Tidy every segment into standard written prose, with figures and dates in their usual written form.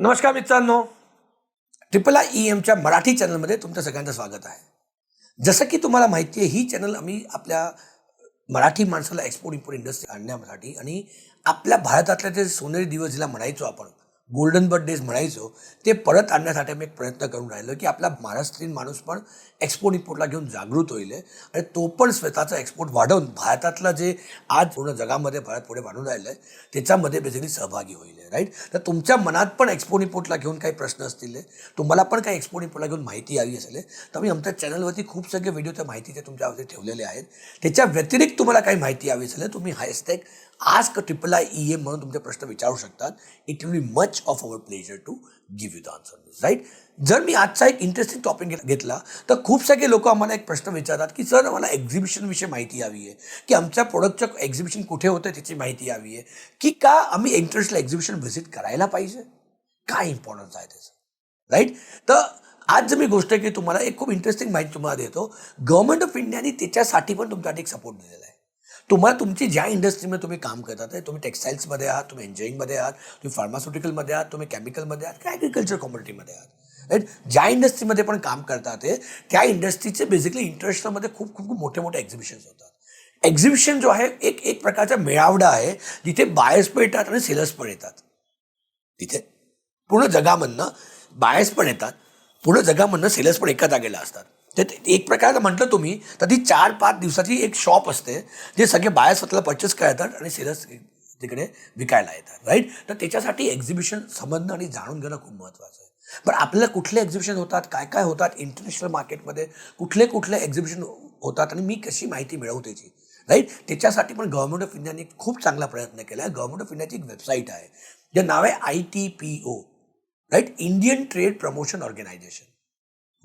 नमस्कार मित्रांनो, iiiEMच्या मराठी चॅनलमध्ये तुमचं सगळ्यांचं स्वागत आहे. जसं की तुम्हाला माहिती आहे, ही चॅनल आम्ही आपल्या मराठी माणसाला एक्सपोर्ट इम्पोर्ट इंडस्ट्री आणण्यासाठी आणि आपल्या भारतातल्या जे सोनेरी दिवस जिला म्हणायचो आपण, गोल्डन बर्थ डेज म्हणायचो, ते परत आणण्यासाठी आम्ही एक प्रयत्न करून राहिलो की आपला महाराष्ट्रीयन माणूस पण एक्सपोर्ट इम्पोर्टला घेऊन जागृत होईल आणि तो पण स्वतःचा एक्सपोर्ट वाढवून भारतातला जे आज पूर्ण जगामध्ये भारत पुढे वाढून राहिलं आहे त्याच्यामध्ये बेसिकली सहभागी होईल. राईट. तर तुमच्या मनात पण एक्सपोर्ट इम्पोर्टला घेऊन काही प्रश्न असतील, तुम्हाला पण काही एक्सपोर्ट इम्पोर्टला घेऊन माहिती हवी असेल, तर मी आमच्या चॅनलवरती खूप सगळे व्हिडिओ त्या माहितीचे तुमच्यावरती ठेवलेले आहेत. त्याच्या व्यतिरिक्त तुम्हाला काही माहिती हवी असेल तुम्ही हॅशटॅग आस्क iiiEM म्हणून तुमचे प्रश्न विचारू शकतात. It will be much of our pleasure to give you the answer this. Right. जर मी आजचा एक इंटरेस्टिंग टॉपिक घेतला तर खूप सगळे लोक आम्हाला एक प्रश्न विचारतात की सर मला एक्झिबिशनविषयी माहिती हवी आहे, की आमच्या प्रोडक्टचं एक्झिबिशन कुठे होतं त्याची माहिती हवी आहे, की का आम्ही इंटरेस्टला एक्झिबिशन व्हिजिट करायला पाहिजे, काय इम्पॉर्टन्स आहे त्याचं. राईट. तर आज जर मी गोष्ट की तुम्हाला एक खूप इंटरेस्टिंग माहिती तुम्हाला देतो. गव्हर्नमेंट ऑफ इंडियाने त्याच्यासाठी पण तुमच्यासाठी एक सपोर्ट दिलेला आहे. तुम्हाला तुमची ज्या इंडस्ट्रीमध्ये तुम्ही काम करतात, तुम्ही टेक्सटाईल्समध्ये आहात, तुम्ही इंजिनिअरिंगमध्ये आहात, तुम्ही फार्मास्युटिकलमध्ये आहात, तुम्ही केमिकलमध्ये आहात, किंवा ॲग्रिकल्चर कॉमोडिटीमध्ये आहात. राईट. ज्या इंडस्ट्रीमध्ये पण काम करतात त्या इंडस्ट्रीचे बेसिकली इंटरनॅशनलमध्ये खूप खूप मोठे मोठे एक्झिबिशन्स होतात. एक्झिबिशन जो आहे एक एक प्रकारचा मेळावडा आहे जिथे बायर्स पण येतात आणि सेलर्स पण येतात. तिथे पूर्ण जगामधनं बायर्स पण येतात, पूर्ण जगामधनं सेलर्स पण एका जागेला असतात. तर एक प्रकारचं म्हटलं तुम्ही तर ती 4-5 दिवसाची एक शॉप असते जे सगळे बायर्स स्वतःला परचेस करतात आणि सेलर्स तिकडे विकायला येतात. राईट. तर त्याच्यासाठी एक्झिबिशन समजणं आणि जाणून घेणं खूप महत्त्वाचं आहे. पण आपल्याला कुठले एक्झिबिशन होतात, काय काय होतात इंटरनॅशनल मार्केटमध्ये, कुठले कुठले एक्झिबिशन होतात आणि मी कशी माहिती मिळवू त्याची. राईट. त्याच्यासाठी पण गव्हर्नमेंट ऑफ इंडियाने खूप चांगला प्रयत्न केला आहे. गव्हर्नमेंट ऑफ इंडियाची एक वेबसाईट आहे, जे नाव आहे ITPO. Right. Indian trade promotion organisation.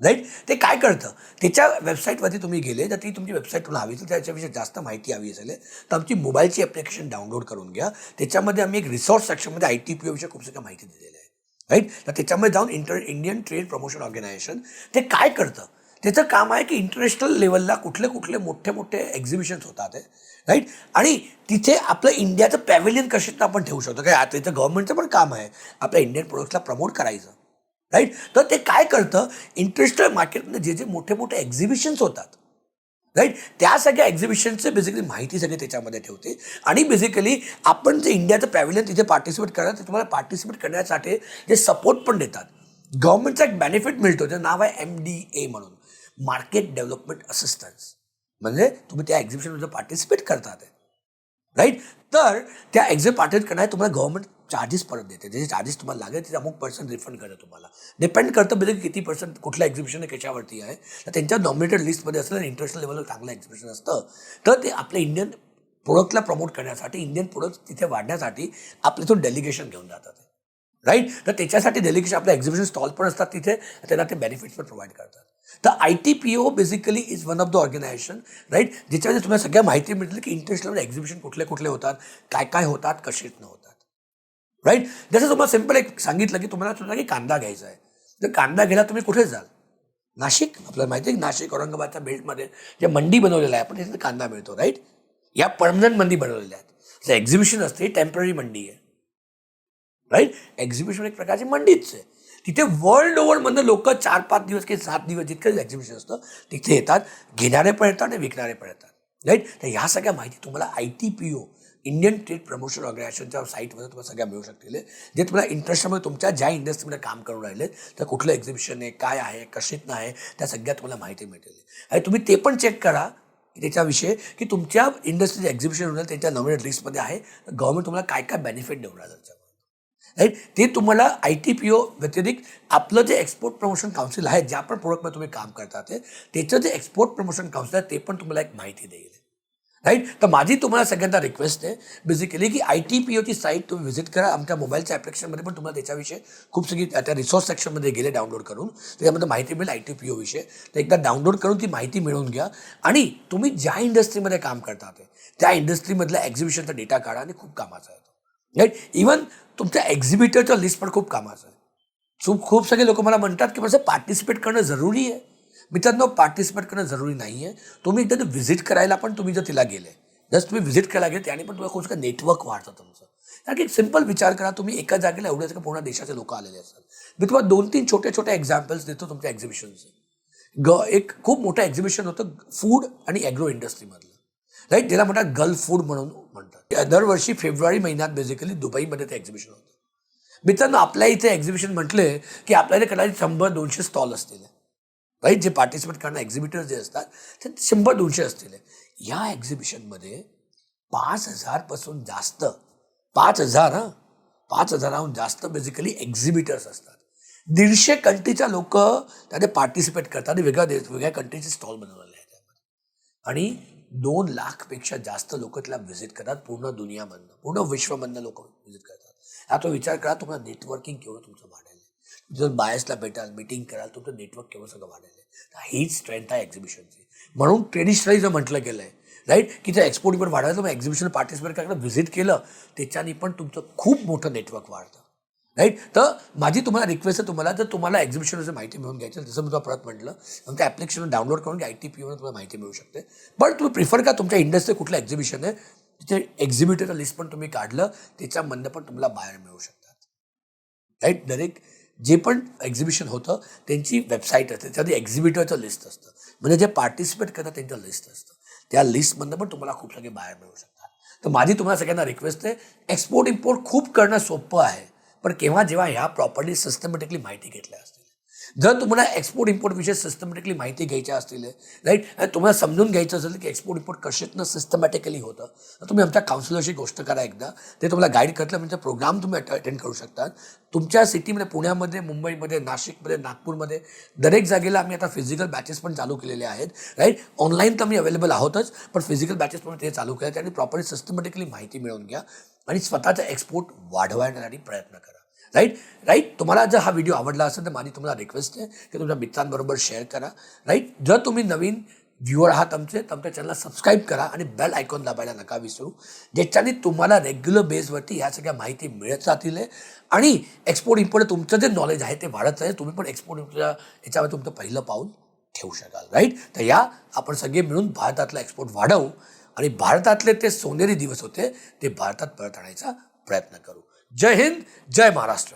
Right. ते काय करतं, त्याच्या वेबसाईटवरती तुम्ही गेले तर ती तुमची वेबसाईट तुम्हाला हवी असेल, त्याच्याविषयी जास्त माहिती हवी असेल तर आमची मोबाईलची ॲप्लिकेशन डाउनलोड करून घ्या. त्याच्यामध्ये आम्ही एक रिसोर्स सेक्शनमध्ये ITPO विषयी खूप सगळं माहिती दिलेली आहे. राईट. तर त्याच्यामध्ये जाऊन इंडियन ट्रेड प्रमोशन ऑर्गनायझेशन ते काय करतं, त्याचं काम आहे की इंटरनॅशनल लेवलला कुठले कुठले मोठे मोठे एक्झिबिशन्स होतात. राईट. आणि तिथे आपलं इंडियाचं पॅव्हिलियन कशात आपण ठेवू शकतो, काय आता इथं गव्हर्नमेंटचं पण काम आहे आपल्या इंडियन प्रोडक्ट्सला प्रमोट करायचं. राईट. तर ते काय करतं, इंटरनॅशनल मार्केटमध्ये जे जे मोठे मोठे एक्झिबिशन्स होतात, राईट, त्या सगळ्या एक्झिबिशनचे बेसिकली माहिती सगळी त्याच्यामध्ये ठेवते. आणि बेसिकली आपण जे इंडियाचं पॅव्हिलियन तिथे पार्टिसिपेट करतात, ते तुम्हाला पार्टिसिपेट करण्यासाठी जे सपोर्ट पण देतात. गव्हर्नमेंटचा एक बेनिफिट मिळतो, त्याचं नाव आहे MDA म्हणून, मार्केट डेव्हलपमेंट असिस्टन्स. म्हणजे तुम्ही त्या एक्झिबिशनमध्ये पार्टिसिपेट करतात. राईट. तर त्या पार्टिसिपेट करण्यासाठी तुम्हाला गव्हर्नमेंट चार्जेस परत देते. त्याचे चार्जेस तुम्हाला लागेल त्याचे अमुक % रिफंड करतं तुम्हाला. डिपेंड करतं बेसिकली किती % कुठल्या एक्झिबिशन कशावरती आहे. तर त्यांच्या नॉमिनेटेड लिस्टमध्ये असलं आणि इंटरनॅशनल लेवलवर चांगलं एक्झिबिशन असतं तर ते आपल्या इंडियन प्रोडक्टला प्रमोट करण्यासाठी, इंडियन प्रोडक्ट तिथे वाढण्यासाठी आपले तो डेलिगेशन घेऊन जातात. राईट. तर त्याच्यासाठी डेलिगेशन आपल्या एक्झिबिशन स्टॉल पण असतात तिथे, त्यांना ते बेनिफिट्स पण प्रोव्हाइड करतात. तर ITPO basically is one of the organisation. Right. ज्याच्यामध्ये तुम्हाला सगळ्या माहिती मिळतील की इंटरनॅशनल एक्झिबिशन कुठले कुठले होतात, काय काय होतात, कसे न होतात. राईट. जसं तुम्हाला सिम्पल एक सांगितलं की तुम्हाला सुद्धा की कांदा घ्यायचा आहे, तर कांदा घ्यायला तुम्ही कुठे जाल, नाशिक. आपल्याला माहिती आहे की नाशिक औरंगाबादच्या बेल्टमध्ये जे मंडी बनवलेलं आहे आपण तिथे कांदा मिळतो. राईट. या परमनंट मंडी बनवलेल्या आहेत. एक्झिबिशन असते टेम्पररी मंडी आहे. राईट. एक्झिबिशन एक प्रकारची मंडीच आहे. तिथे वर्ल्ड ओव्हरमधनं लोक 4-5 दिवस किंवा 7 दिवस जितकं एक्झिबिशन असतं तिथे येतात, घेणारे पण येतात आणि विकणारे पण येतात. राईट. तर ह्या सगळ्या माहिती तुम्हाला ITPO इंडियन ट्रेड प्रमोशन ऑर्गनायझेशनच्या साईटमध्ये तुम्हाला सगळ्या मिळू शकतील, जे तुम्हाला इंटरेस्टमध्ये तुमच्या ज्या इंडस्ट्रीमध्ये काम करून राहिले तर कुठलं एक्झिबिशन आहे, काय आहे, कशीत आहे, त्या सगळ्या तुम्हाला माहिती मिळतील. आणि तुम्ही ते पण चेक करा त्याच्याविषयी की तुमच्या इंडस्ट्रीचे एक्झिबिशन होणार त्यांच्या नॉमिनेट लिस्टमध्ये आहे, गव्हर्नमेंट तुम्हाला काय काय बेनिफिट देऊन राहिलं त्याच्यामध्ये. राईट. ते तुम्हाला ITPO व्यतिरिक्त आपलं जे एक्सपोर्ट प्रमोशन काउन्सिल आहे, ज्या पण प्रोडक्टमध्ये तुम्ही काम करतात त्याचं जे एक्सपोर्ट प्रमोशन काउन्सिल आहे ते पण तुम्हाला एक माहिती देईल. राईट. तर माझी तुम्हाला सगळ्यांना रिक्वेस्ट आहे बेसिकली की ITPOची साईट तुम्ही व्हिजिट करा. आमच्या मोबाईलच्या ॲप्लिकेशनमध्ये पण तुम्हाला त्याच्याविषयी खूप सगळी त्या रिसोर्स सेक्शनमध्ये गेले डाउनलोड करून त्याच्यामध्ये माहिती मिळेल ITPO विषयी. तर एकदा डाउनलोड करून ती माहिती मिळवून घ्या आणि तुम्ही ज्या इंडस्ट्रीमध्ये काम करतात त्या इंडस्ट्रीमधल्या एक्झिबिशनचा डेटा काढा आणि खूप कामाचा आहे. राईट. इवन तुमच्या एक्झिबिटरचं लिस्ट पण खूप कामाचं आहे. खूप सगळे लोक मला म्हणतात की माझं पार्टिसिपेट करणं जरुरी आहे. मित्रांनो, पार्टिसिपेट करणं जरुरी नाही आहे. तुम्ही एकदा व्हिजिट करायला पण तुम्ही जर तिला गेले जस्ट तुम्ही व्हिजिट करायला गेले त्याने पण तुम्हाला खूप नेटवर्क वाढतं तुमचं. कारण की एक सिम्पल विचार करा, तुम्ही एका जागेला एवढ्याच का पूर्ण देशाचे लोक आलेले असतात. मी तुम्हाला 2-3 छोटे एक्झाम्पल्स देतो तुमच्या एक्झिबिशनचे. एक खूप मोठं एक्झिबिशन होतं फूड आणि ॲग्रो इंडस्ट्रीमधलं, राईट, ज्याला म्हणतात गल्फ फूड म्हणून म्हणतात. दरवर्षी फेब्रुवारी महिन्यात बेसिकली दुबईमध्ये ते एक्झिबिशन होतं. मित्रांनो, आपल्या इथे एक्झिबिशन म्हटले की आपल्या इथे कदाचित 100-200 स्टॉल असतील, राईट, जे पार्टिसिपेट करणारे एक्झिबिटर जे असतात ते 100-200 असतील. या एक्झिबिशनमध्ये 5,000 पासून जास्त, 5,000हून जास्त बेसिकली एक्झिबिटर्स असतात. 150 कंट्रीच्या लोक त्याने पार्टिसिपेट करतात आणि वेगळ्या कंट्रीचे स्टॉल बनवलेले आहेत त्यामध्ये. आणि 2 लाखपेक्षा जास्त लोक त्याला व्हिजिट करतात, पूर्ण दुनियामधनं, पूर्ण विश्वमधनं लोक व्हिजिट करतात. आता विचार करा, तुम्हाला नेटवर्किंग केवढं तुमचं वाढेल, जर बायसला भेटाल, मीटिंग कराल, तुमचं नेटवर्क केवढं सगळं वाढेल. हीच स्ट्रेंथ आहे एक्झिबिशनची. म्हणून ट्रेडिशनली जर म्हटलं गेलं आहे, राईट, की त्या एक्सपोर्ट इम्पोर्ट वाढवायचं, मग एक्झिबिशन पार्टिसिपेट करायला व्हिजिट केलं, त्याच्याने पण तुमचं खूप मोठं नेटवर्क वाढतं, राईट. तर माझी तुम्हाला रिक्वेस्ट आहे, तुम्हाला जर तुम्हाला एक्झिबिशनची माहिती मिळून घ्यायची, जसं मी तुम्हाला परत म्हटलं, मग त्या ॲप्लिकेशन डाउनलोड करून ITPवर तुम्हाला माहिती मिळू शकते. पण तुम्ही प्रिफर का तुमच्या इंडस्ट्री कुठलं एक्झिबिशन आहे, तिथे एक्झिबिटरचं लिस्ट पण तुम्ही काढलं, त्याच्यामधनं पण तुम्हाला बाहेर मिळू शकतात, राईट. डायरेक्ट जे पण एक्झिबिशन होतं त्यांची वेबसाईट असते, त्याच्यामध्ये एक्झिबिटरचं लिस्ट असतं, म्हणजे जे पार्टिसिपेट करतात त्यांचं लिस्ट असतं. त्या लिस्टमधनं पण तुम्हाला खूप सगळे बाहेर मिळू शकतात. तर माझी तुम्हाला सगळ्यांना रिक्वेस्ट आहे, एक्सपोर्ट इम्पोर्ट खूप करणं सोपं आहे, पण जेव्हा ह्या प्रॉपर्टी सिस्टमॅटिकली माहिती घेतल्या असतील. जर तुम्हाला एक्सपोर्ट इम्पोर्ट विषयी सिस्टमॅटिकली माहिती घ्यायची असतील, राईट, आणि तुम्हाला समजून घ्यायचं असेल की एक्सपोर्ट इम्पोर्ट कशातनं सिस्टमॅटिकली होतं, तर तुम्ही आमच्या काउन्सिलरशी गोष्ट करा एकदा. ते तुम्हाला गाईड करतं, म्हणजे प्रोग्राम तुम्ही अटेंड करू शकतात. तुमच्या सिटीमध्ये, पुण्यामध्ये, मुंबईमध्ये, नाशिकमध्ये, नागपूरमध्ये, दरेक जागेला आम्ही आता फिजिकल बॅचेस पण चालू केलेले आहेत, राईट. ऑनलाईन तर आम्ही अवेलेबल आहोतच, पण फिजिकल बॅचेस पण ते चालू केले, आणि प्रॉपरली सिस्टमॅटिकली माहिती मिळवून घ्या आणि स्वतःचा एक्सपोर्ट वाढवण्यासाठी प्रयत्न करा, राईट. तुम्हाला जर हा व्हिडिओ आवडला असेल तर माझी तुम्हाला रिक्वेस्ट आहे की तुमच्या मित्रांबरोबर शेअर करा, राईट. जर तुम्ही नवीन व्ह्युअर आहात आमच्या चॅनलला सबस्क्राईब करा आणि बेल आयकॉन दाबायला नका विसरू, ज्याच्याने तुम्हाला रेग्युलर बेसवरती ह्या सगळ्या माहिती मिळत जातील आणि एक्सपोर्ट इम्पोर्ट तुमचं जे नॉलेज आहे ते वाढत आहे. तुम्ही पण एक्सपोर्ट इम्पोर्टच्या याच्यावर तुमचं पहिलं पाऊल ठेवू शकाल, राईट. तर या आपण सगळे मिळून भारतातला एक्सपोर्ट वाढवू आणि भारतातले ते सोनेरी दिवस होते ते भारतात परत आणायचा प्रयत्न करू. जय हिंद, जय महाराष्ट्र.